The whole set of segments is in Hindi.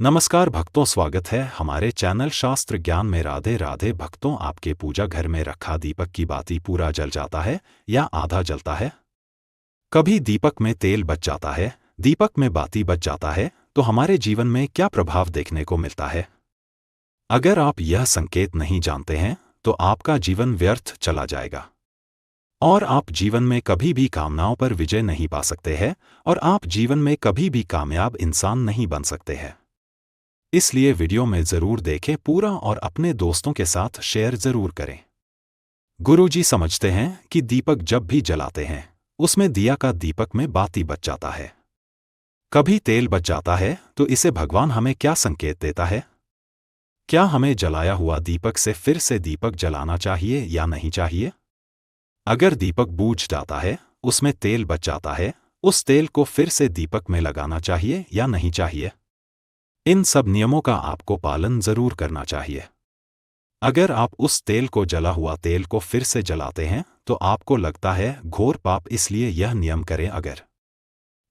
नमस्कार भक्तों, स्वागत है हमारे चैनल शास्त्र ज्ञान में। राधे राधे भक्तों, आपके पूजा घर में रखा दीपक की बाती पूरा जल जाता है या आधा जलता है? कभी दीपक में तेल बच जाता है, दीपक में बाती बच जाता है, तो हमारे जीवन में क्या प्रभाव देखने को मिलता है? अगर आप यह संकेत नहीं जानते हैं तो आपका जीवन व्यर्थ चला जाएगा और आप जीवन में कभी भी कामनाओं पर विजय नहीं पा सकते हैं और आप जीवन में कभी भी कामयाब इंसान नहीं बन सकते हैं। इसलिए वीडियो में जरूर देखें पूरा और अपने दोस्तों के साथ शेयर जरूर करें। गुरुजी समझते हैं कि दीपक जब भी जलाते हैं उसमें दिया का दीपक में बाती बच जाता है। कभी तेल बच जाता है तो इसे भगवान हमें क्या संकेत देता है? क्या हमें जलाया हुआ दीपक से फिर से दीपक जलाना चाहिए या नहीं चाहिए? अगर दीपक बूझ जाता है, उसमें तेल बच जाता है, उस तेल को फिर से दीपक में लगाना चाहिए या नहीं चाहिए? इन सब नियमों का आपको पालन जरूर करना चाहिए। अगर आप उस तेल को जला हुआ तेल को फिर से जलाते हैं तो आपको लगता है घोर पाप, इसलिए यह नियम करें। अगर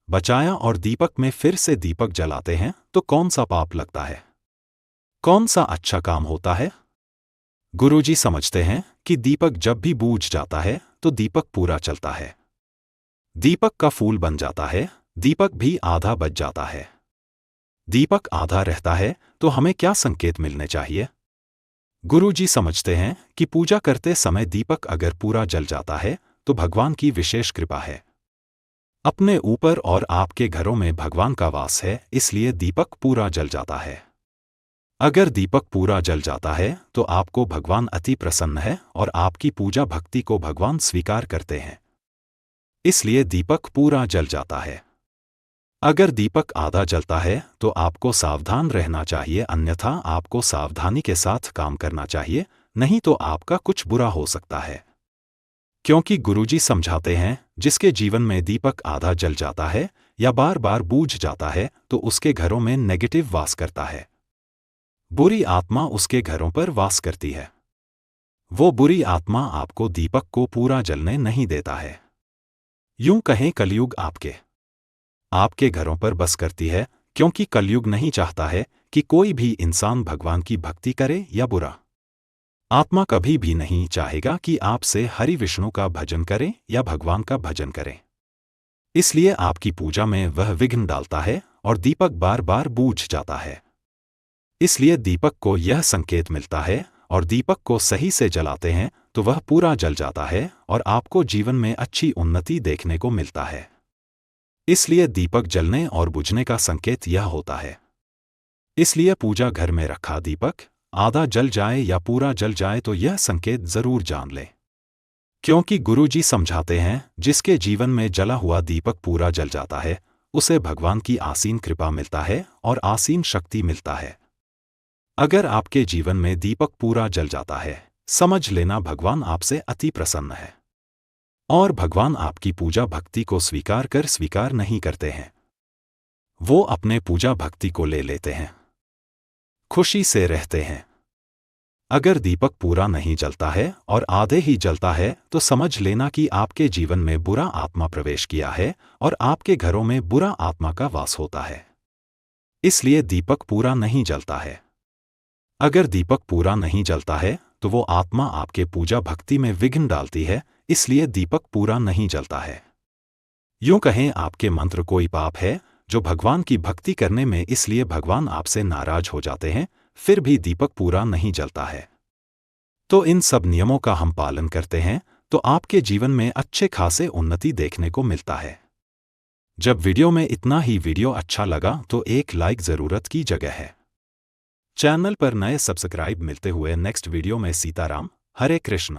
बचाया और दीपक में फिर से दीपक जलाते हैं तो कौन सा पाप लगता है, कौन सा अच्छा काम होता है? गुरुजी समझते हैं कि दीपक जब भी बूझ जाता है तो दीपक पूरा चलता है, दीपक का फूल बन जाता है, दीपक भी आधा बच जाता है। दीपक आधा रहता है तो हमें क्या संकेत मिलने चाहिए? गुरुजी समझते हैं कि पूजा करते समय दीपक अगर पूरा जल जाता है तो भगवान की विशेष कृपा है। अपने ऊपर और आपके घरों में भगवान का वास है, इसलिए दीपक पूरा जल जाता है। अगर दीपक पूरा जल जाता है तो आपको भगवान अति प्रसन्न है और आपकी पूजा भक्ति को भगवान स्वीकार करते हैं, इसलिए दीपक पूरा जल जाता है। अगर दीपक आधा जलता है तो आपको सावधान रहना चाहिए, अन्यथा आपको सावधानी के साथ काम करना चाहिए, नहीं तो आपका कुछ बुरा हो सकता है। क्योंकि गुरुजी समझाते हैं जिसके जीवन में दीपक आधा जल जाता है या बार बार बूझ जाता है तो उसके घरों में नेगेटिव वास करता है, बुरी आत्मा उसके घरों पर वास करती है। वो बुरी आत्मा आपको दीपक को पूरा जलने नहीं देता है। यूं कहें कलयुग आपके घरों पर बस करती है, क्योंकि कलयुग नहीं चाहता है कि कोई भी इंसान भगवान की भक्ति करे या बुरा आत्मा कभी भी नहीं चाहेगा कि आपसे हरि विष्णु का भजन करे या भगवान का भजन करे। इसलिए आपकी पूजा में वह विघ्न डालता है और दीपक बार बार बूझ जाता है। इसलिए दीपक को यह संकेत मिलता है और दीपक को सही से जलाते हैं तो वह पूरा जल जाता है और आपको जीवन में अच्छी उन्नति देखने को मिलता है। इसलिए दीपक जलने और बुझने का संकेत यह होता है। इसलिए पूजा घर में रखा दीपक आधा जल जाए या पूरा जल जाए तो यह संकेत जरूर जान लें, क्योंकि गुरुजी समझाते हैं जिसके जीवन में जला हुआ दीपक पूरा जल जाता है उसे भगवान की आसीन कृपा मिलता है और आसीन शक्ति मिलता है। अगर आपके जीवन में दीपक पूरा जल जाता है, समझ लेना भगवान आपसे अति प्रसन्न है और भगवान आपकी पूजा भक्ति को स्वीकार नहीं करते हैं, वो अपने पूजा भक्ति को ले लेते हैं, खुशी से रहते हैं। अगर दीपक पूरा नहीं जलता है और आधे ही जलता है तो समझ लेना कि आपके जीवन में बुरा आत्मा प्रवेश किया है और आपके घरों में बुरा आत्मा का वास होता है, इसलिए दीपक पूरा नहीं जलता है। अगर दीपक पूरा नहीं जलता है तो वो आत्मा आपके पूजा भक्ति में विघ्न डालती है, इसलिए दीपक पूरा नहीं जलता है। यूं कहें आपके मंत्र कोई पाप है जो भगवान की भक्ति करने में, इसलिए भगवान आपसे नाराज हो जाते हैं, फिर भी दीपक पूरा नहीं जलता है। तो इन सब नियमों का हम पालन करते हैं तो आपके जीवन में अच्छे खासे उन्नति देखने को मिलता है। जब वीडियो में इतना ही, वीडियो अच्छा लगा तो एक लाइक जरूरत की जगह है। चैनल पर नए सब्सक्राइब मिलते हुए नेक्स्ट वीडियो में। सीताराम, हरे कृष्ण।